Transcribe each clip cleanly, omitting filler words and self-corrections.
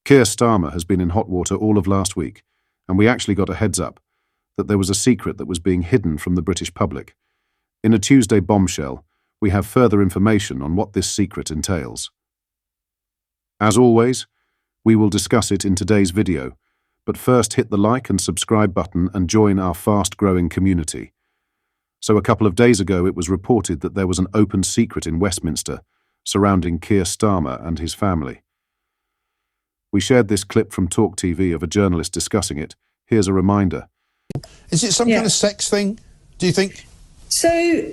Keir Starmer has been in hot water all of last week, and we actually got a heads up that there was a secret that was being hidden from the British public. In a Tuesday bombshell, we have further information on what this secret entails. As always, we will discuss it in today's video, but first hit the like and subscribe button and join our fast-growing community. So a couple of days ago it was reported that there was an open secret in Westminster surrounding Keir Starmer and his family. We shared this clip from Talk TV of a journalist discussing it. Here's a reminder. Is it some kind of sex thing, do you think? So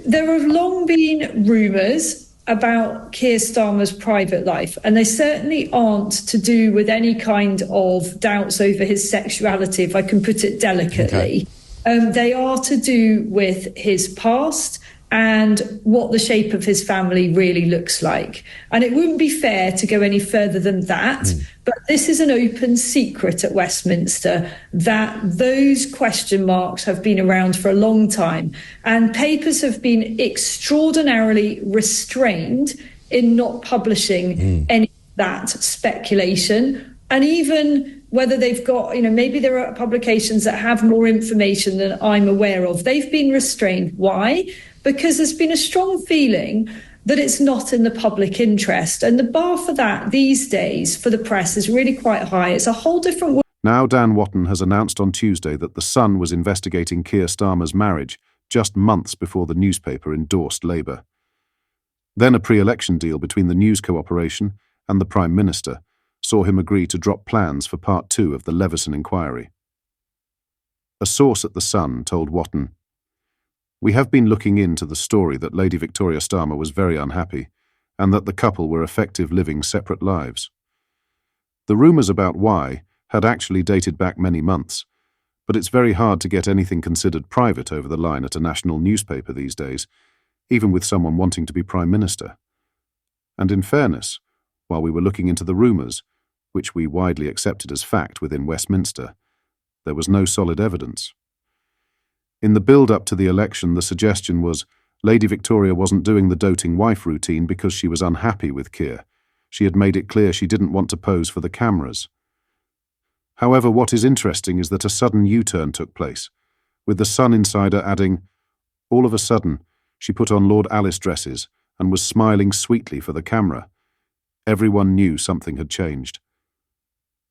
there have long been rumours about Keir Starmer's private life, and they certainly aren't to do with any kind of doubts over his sexuality, if I can put it delicately. Okay. They are to do with his past and what the shape of his family really looks like. And it wouldn't be fair to go any further than that. But this is an open secret at Westminster that those question marks have been around for a long time. And papers have been extraordinarily restrained in not publishing any of that speculation. And even whether they've got, maybe there are publications that have more information than I'm aware of. They've been restrained. Why? Because there's been a strong feeling that it's not in the public interest. And the bar for that these days for the press is really quite high. It's a whole different... Now Dan Watton has announced on Tuesday that the Sun was investigating Keir Starmer's marriage just months before the newspaper endorsed Labour. Then a pre-election deal between the News Cooperation and the Prime Minister saw him agree to drop plans for Part 2 of the Leveson inquiry. A source at the Sun told Watton, "We have been looking into the story that Lady Victoria Starmer was very unhappy and that the couple were effective living separate lives. The rumours about why had actually dated back many months, but it's very hard to get anything considered private over the line at a national newspaper these days, even with someone wanting to be Prime Minister. And in fairness, while we were looking into the rumours, which we widely accepted as fact within Westminster, there was no solid evidence. In the build-up to the election, the suggestion was Lady Victoria wasn't doing the doting wife routine because she was unhappy with Keir. She had made it clear she didn't want to pose for the cameras. However, what is interesting is that a sudden U-turn took place, with the Sun insider adding, all of a sudden, she put on Lord Alice dresses and was smiling sweetly for the camera. Everyone knew something had changed.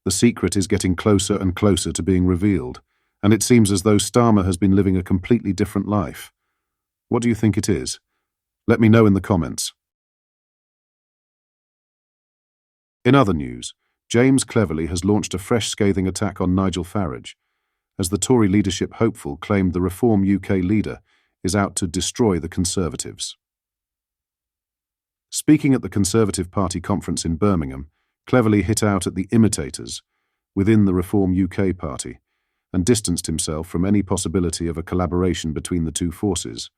The secret is getting closer and closer to being revealed, and it seems as though Starmer has been living a completely different life. What do you think it is? Let me know in the comments. In other news, James Cleverly has launched a fresh scathing attack on Nigel Farage, as the Tory leadership hopeful claimed the Reform UK leader is out to destroy the Conservatives. Speaking at the Conservative Party conference in Birmingham, Cleverly hit out at the imitators within the Reform UK party and distanced himself from any possibility of a collaboration between the two forces.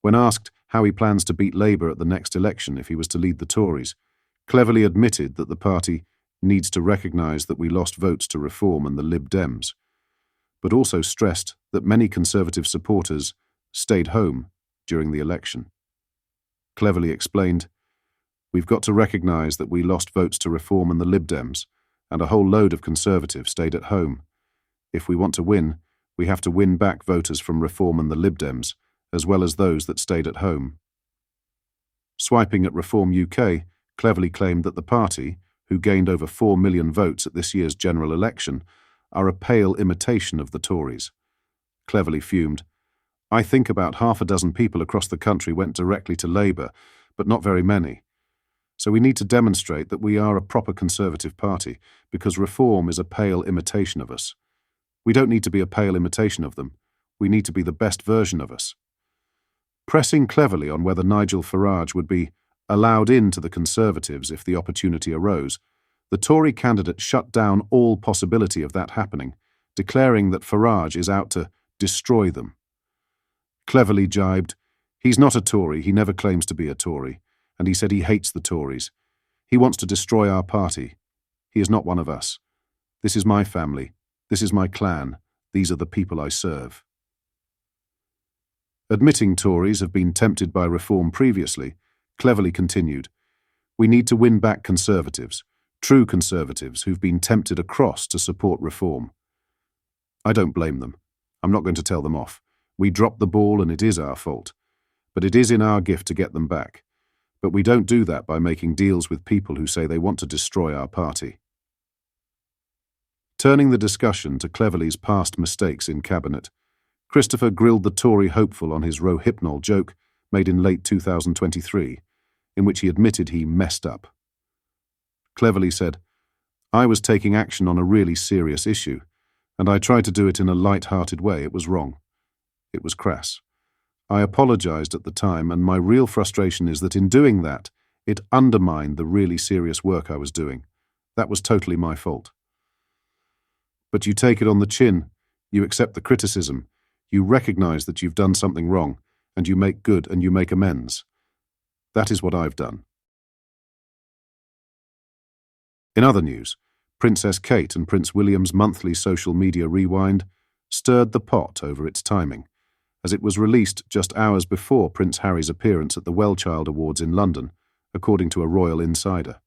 When asked how he plans to beat Labour at the next election if he was to lead the Tories, Cleverly admitted that the party needs to recognise that we lost votes to Reform and the Lib Dems, but also stressed that many Conservative supporters stayed home during the election. Cleverly explained, "We've got to recognise that we lost votes to Reform and the Lib Dems, and a whole load of Conservatives stayed at home. If we want to win, we have to win back voters from Reform and the Lib Dems, as well as those that stayed at home." Swiping at Reform UK, Cleverly claimed that the party, who gained over 4 million votes at this year's general election, are a pale imitation of the Tories. Cleverly fumed, "I think about half a dozen people across the country went directly to Labour, but not very many. So we need to demonstrate that we are a proper Conservative party, because Reform is a pale imitation of us. We don't need to be a pale imitation of them. We need to be the best version of us." Pressing Cleverly on whether Nigel Farage would be allowed into the Conservatives if the opportunity arose, the Tory candidate shut down all possibility of that happening, declaring that Farage is out to destroy them. Cleverly jibed, "He's not a Tory, he never claims to be a Tory, and he said he hates the Tories. He wants to destroy our party. He is not one of us. This is my family. This is my clan. These are the people I serve." Admitting Tories have been tempted by Reform previously, Cleverly continued, "We need to win back Conservatives. True conservatives who've been tempted across to support reform. I don't blame them. I'm not going to tell them off. We dropped the ball and it is our fault. But it is in our gift to get them back. But we don't do that by making deals with people who say they want to destroy our party. Turning the discussion to Cleverly's past mistakes in Cabinet, Christopher grilled the Tory hopeful on his Rohypnol joke made in late 2023, in which he admitted he messed up. Cleverly said, "I was taking action on a really serious issue, and I tried to do it in a light-hearted way. It was wrong. It was crass. I apologized at the time, and my real frustration is that in doing that, it undermined the really serious work I was doing. That was totally my fault." But you take it on the chin, you accept the criticism, you recognize that you've done something wrong, and you make good and you make amends. That is what I've done. In other news, Princess Kate and Prince William's monthly social media rewind stirred the pot over its timing, as it was released just hours before Prince Harry's appearance at the Wellchild Awards in London, according to a royal insider.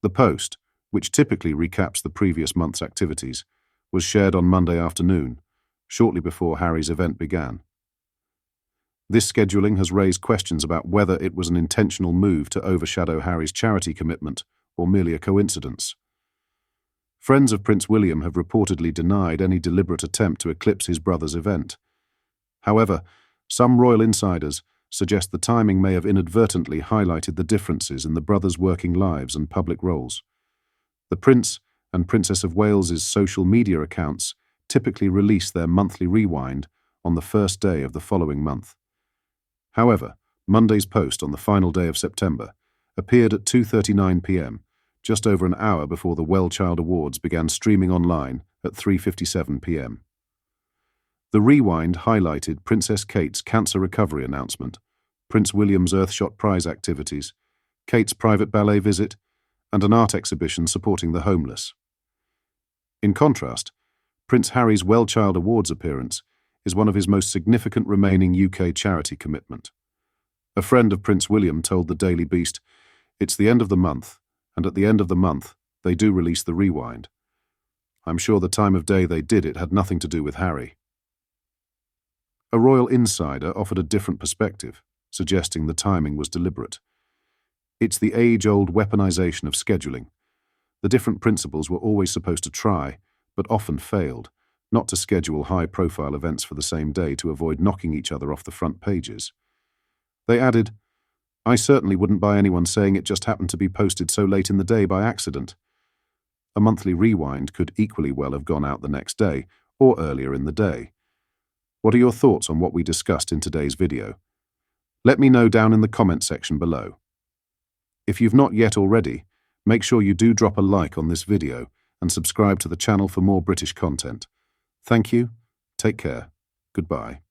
The post, which typically recaps the previous month's activities, was shared on Monday afternoon, shortly before Harry's event began. This scheduling has raised questions about whether it was an intentional move to overshadow Harry's charity commitment or merely a coincidence. Friends of Prince William have reportedly denied any deliberate attempt to eclipse his brother's event. However, some royal insiders suggest the timing may have inadvertently highlighted the differences in the brothers' working lives and public roles. The Prince and Princess of Wales's social media accounts typically release their monthly rewind on the first day of the following month. However, Monday's post on the final day of September appeared at 2:39 p.m., just over an hour before the Wellchild Awards began streaming online at 3:57 p.m. The rewind highlighted Princess Kate's cancer recovery announcement, Prince William's Earthshot Prize activities, Kate's private ballet visit, and an art exhibition supporting the homeless. In contrast, Prince Harry's Wellchild Awards appearance is one of his most significant remaining UK charity commitment. A friend of Prince William told the Daily Beast, "It's the end of the month, and at the end of the month, they do release the rewind. I'm sure the time of day they did it had nothing to do with Harry." A royal insider offered a different perspective, suggesting the timing was deliberate. It's the age-old weaponization of scheduling. The different principals were always supposed to try, but often failed, not to schedule high-profile events for the same day to avoid knocking each other off the front pages. They added, "I certainly wouldn't buy anyone saying it just happened to be posted so late in the day by accident." A monthly rewind could equally well have gone out the next day, or earlier in the day. What are your thoughts on what we discussed in today's video? Let me know down in the comment section below. If you've not yet already, make sure you do drop a like on this video and subscribe to the channel for more British content. Thank you, take care, goodbye.